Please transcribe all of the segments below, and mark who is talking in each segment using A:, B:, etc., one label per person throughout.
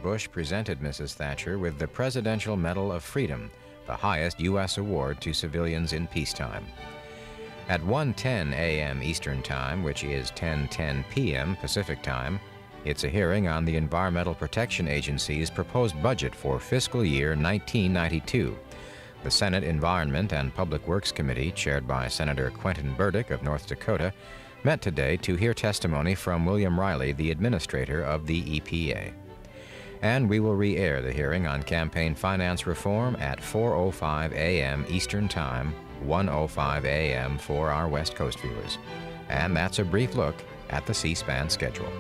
A: Bush presented Mrs. Thatcher with the Presidential Medal of Freedom, the highest U.S. award to civilians in peacetime. At 1:10 a.m. Eastern Time, which is 10:10 p.m. Pacific Time, it's a hearing on the Environmental Protection Agency's proposed budget for fiscal year 1992. The Senate Environment and Public Works Committee, chaired by Senator Quentin Burdick of North Dakota, met today to hear testimony from William Riley, the administrator of the EPA. And we will re-air the hearing on campaign finance reform at 4:05 a.m. Eastern Time, 1:05 a.m. for our West Coast viewers. And that's a brief look at the C-SPAN schedule.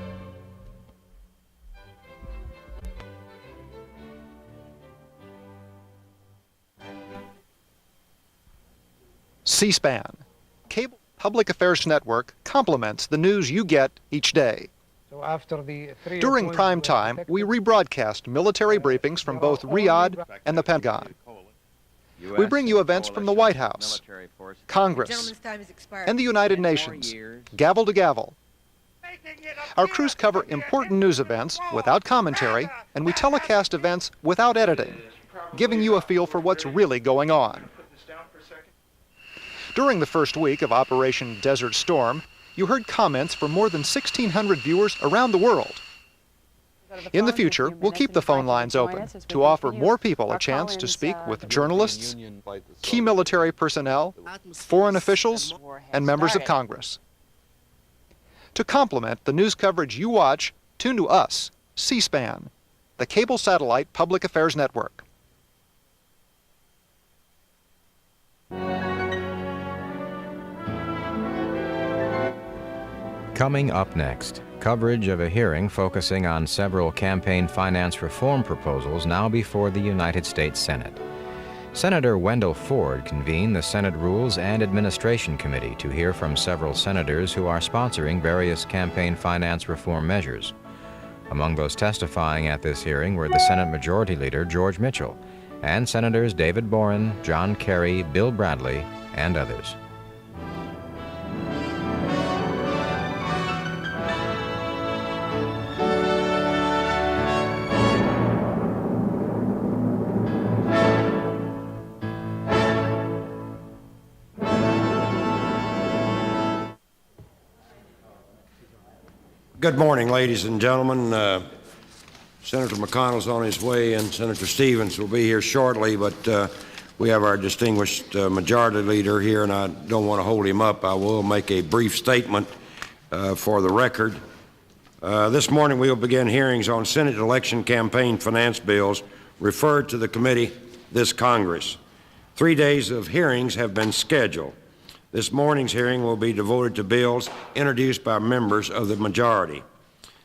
B: C-SPAN, cable public affairs network, complements the news you get each day. During prime time, we rebroadcast military briefings from both Riyadh and the Pentagon. We bring you events from the White House, Congress, and the United Nations, gavel to gavel. Our crews cover important news events without commentary, and we telecast events without editing, giving you a feel for what's really going on. During the first week of Operation Desert Storm, you heard comments from more than 1,600 viewers around the world. In the future, we'll keep the phone lines open to offer more people a chance to speak with journalists, key military personnel, foreign officials, and members of Congress. To complement the news coverage you watch, tune to us, C-SPAN, the cable satellite public affairs network.
A: Coming up next, coverage of a hearing focusing on several campaign finance reform proposals now before the United States Senate. Senator Wendell Ford convened the Senate Rules and Administration Committee to hear from several senators who are sponsoring various campaign finance reform measures. Among those testifying at this hearing were the Senate Majority Leader George Mitchell and Senators David Boren, John Kerry, Bill Bradley, and others.
C: Good morning, ladies and gentlemen. Senator McConnell's on his way, and Senator Stevens will be here shortly, but we have our distinguished Majority Leader here, and I don't want to hold him up. I will make a brief statement for the record. This morning we will begin hearings on Senate election campaign finance bills referred to the committee this Congress. 3 days of hearings have been scheduled. This morning's hearing will be devoted to bills introduced by members of the majority.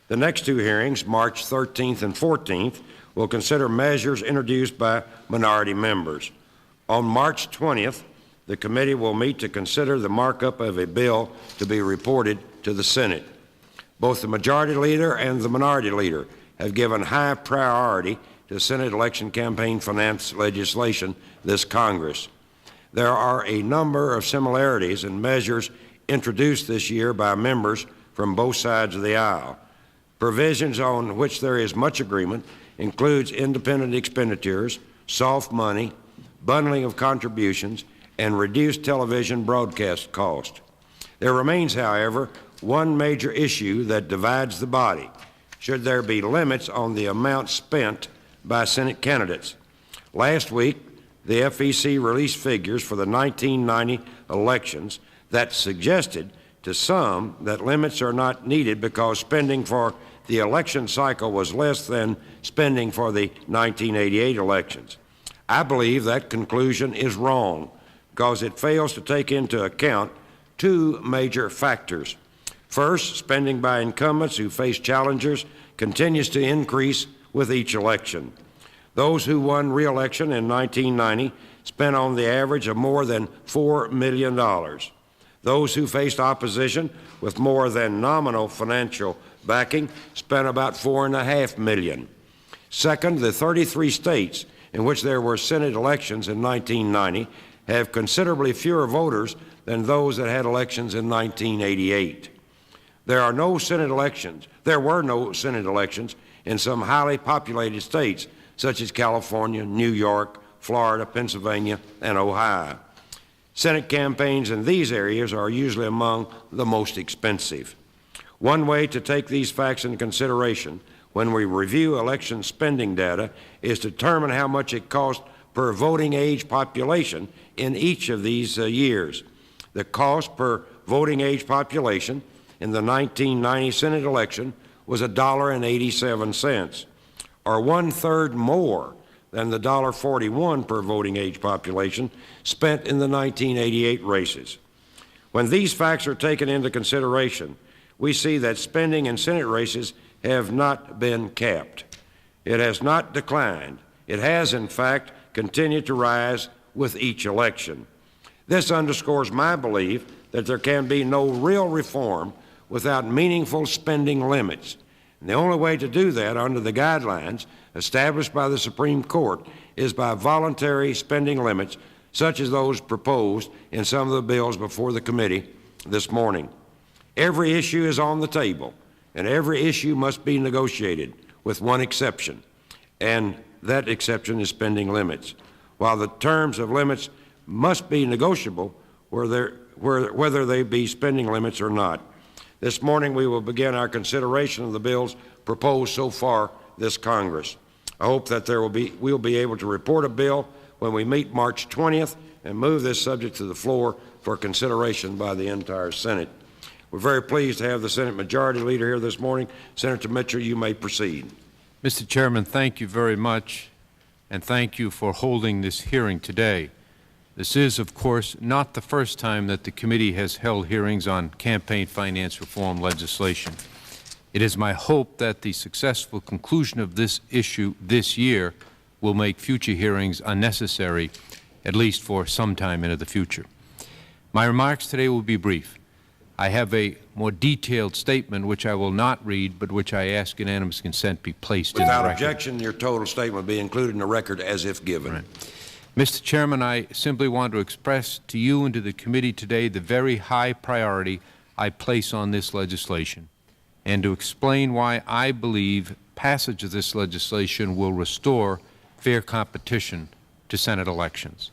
C: The next two hearings, March 13th and 14th, will consider measures introduced by minority members. On March 20th, the committee will meet to consider the markup of a bill to be reported to the Senate. Both the Majority Leader and the Minority Leader have given high priority to Senate election campaign finance legislation this Congress. There are a number of similarities in measures introduced this year by members from both sides of the aisle. Provisions on which there is much agreement includes independent expenditures, soft money, bundling of contributions, and reduced television broadcast cost. There remains, however, one major issue that divides the body. Should there be limits on the amount spent by Senate candidates? Last week, the FEC released figures for the 1990 elections that suggested to some that limits are not needed because spending for the election cycle was less than spending for the 1988 elections. I believe that conclusion is wrong because it fails to take into account two major factors. First, spending by incumbents who face challengers continues to increase with each election. Those who won re-election in 1990 spent on the average of more than $4 million. Those who faced opposition with more than nominal financial backing spent about $4.5 million. Second, the 33 states in which there were Senate elections in 1990 have considerably fewer voters than those that had elections in 1988. There were no Senate elections in some highly populated states, such as California, New York, Florida, Pennsylvania, and Ohio. Senate campaigns in these areas are usually among the most expensive. One way to take these facts into consideration when we review election spending data is to determine how much it costs per voting age population in each of these years. The cost per voting age population in the 1990 Senate election was $1.87, or 1/3 more than the $1.41 per voting age population spent in the 1988 races. When these facts are taken into consideration, we see that spending in Senate races have not been capped. It has not declined. It has, in fact, continued to rise with each election. This underscores my belief that there can be no real reform without meaningful spending limits. And the only way to do that under the guidelines established by the Supreme Court is by voluntary spending limits, such as those proposed in some of the bills before the committee this morning. Every issue is on the table, and every issue must be negotiated, with one exception, and that exception is spending limits. While the terms of limits must be negotiable, whether they be spending limits or not. This morning we will begin our consideration of the bills proposed so far this Congress. I hope that we'll be able to report a bill when we meet March 20th and move this subject to the floor for consideration by the entire Senate. We're very pleased to have the Senate Majority Leader here this morning. Senator Mitchell, you may proceed.
D: Mr. Chairman, thank you very much, and thank you for holding this hearing today. This is, of course, not the first time that the committee has held hearings on campaign finance reform legislation. It is my hope that the successful conclusion of this issue this year will make future hearings unnecessary, at least for some time into the future. My remarks today will be brief. I have a more detailed statement which I will not read, but which I ask unanimous consent be placed in the record.
C: Without objection, your total statement will be included in the record as if given.
D: Right. Mr. Chairman, I simply want to express to you and to the committee today the very high priority I place on this legislation, and to explain why I believe passage of this legislation will restore fair competition to Senate elections.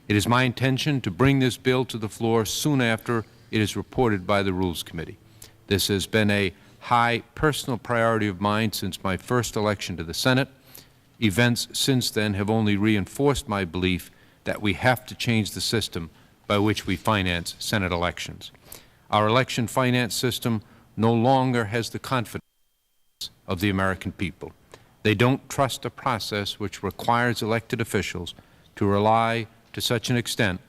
D: It is my intention to bring this bill to the floor soon after it is reported by the Rules Committee. This has been a high personal priority of mine since my first election to the Senate. Events since then have only reinforced my belief that we have to change the system by which we finance Senate elections. Our election finance system no longer has the confidence of the American people. They don't trust a process which requires elected officials to rely to such an extent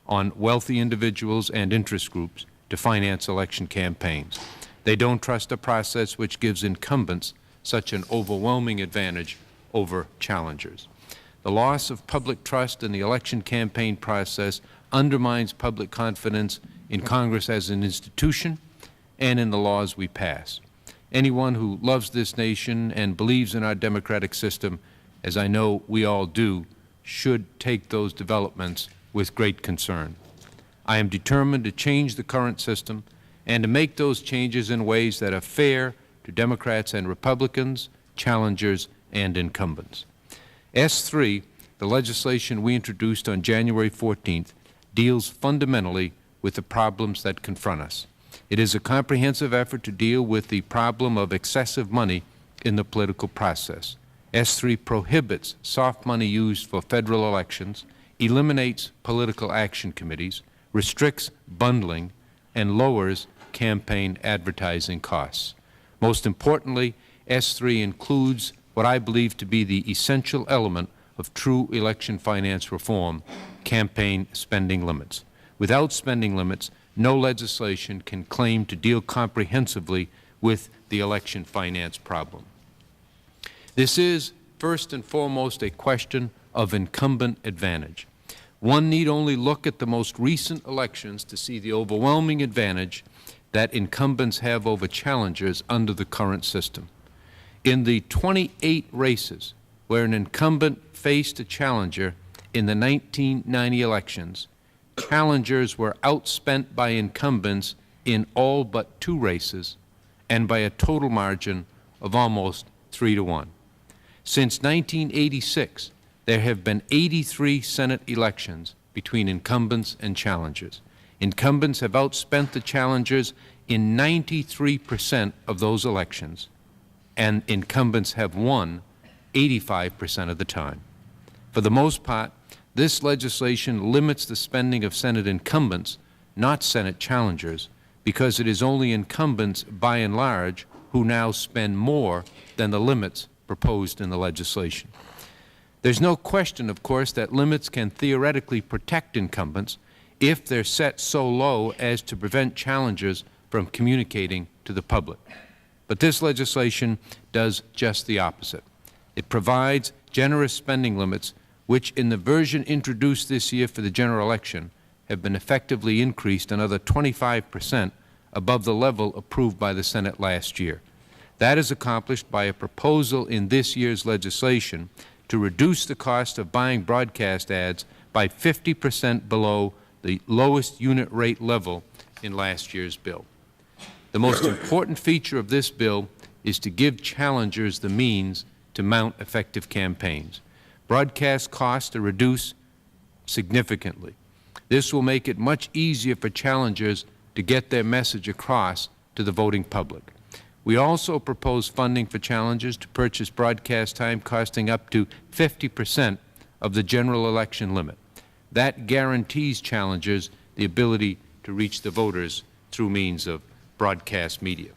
D: on wealthy individuals and interest groups to finance election campaigns. They don't trust a process which gives incumbents such an overwhelming advantage over challengers. The loss of public trust in the election campaign process undermines public confidence in Congress as an institution and in the laws we pass. Anyone who loves this nation and believes in our democratic system, as I know we all do, should take those developments with great concern. I am determined to change the current system and to make those changes in ways that are fair to Democrats and Republicans, challengers, and incumbents. S3, the legislation we introduced on January 14th, deals fundamentally with the problems that confront us. It is a comprehensive effort to deal with the problem of excessive money in the political process. S3 prohibits soft money used for federal elections, eliminates political action committees, restricts bundling, and lowers campaign advertising costs. Most importantly, S3 includes what I believe to be the essential element of true election finance reform, campaign spending limits. Without spending limits, no legislation can claim to deal comprehensively with the election finance problem. This is, first and foremost, a question of incumbent advantage. One need only look at the most recent elections to see the overwhelming advantage that incumbents have over challengers under the current system. In the 28 races where an incumbent faced a challenger in the 1990 elections, challengers were outspent by incumbents in all but 2 races and by a total margin of almost 3-1. Since 1986, there have been 83 Senate elections between incumbents and challengers. Incumbents have outspent the challengers in 93% of those elections, and incumbents have won 85% of the time. For the most part, this legislation limits the spending of Senate incumbents, not Senate challengers, because it is only incumbents, by and large, who now spend more than the limits proposed in the legislation. There's no question, of course, that limits can theoretically protect incumbents if they're set so low as to prevent challengers from communicating to the public. But this legislation does just the opposite. It provides generous spending limits, which in the version introduced this year for the general election have been effectively increased another 25% above the level approved by the Senate last year. That is accomplished by a proposal in this year's legislation to reduce the cost of buying broadcast ads by 50% below the lowest unit rate level in last year's bill. The most important feature of this bill is to give challengers the means to mount effective campaigns. Broadcast costs are reduced significantly. This will make it much easier for challengers to get their message across to the voting public. We also propose funding for challengers to purchase broadcast time costing up to 50% of the general election limit. That guarantees challengers the ability to reach the voters through means of broadcast media.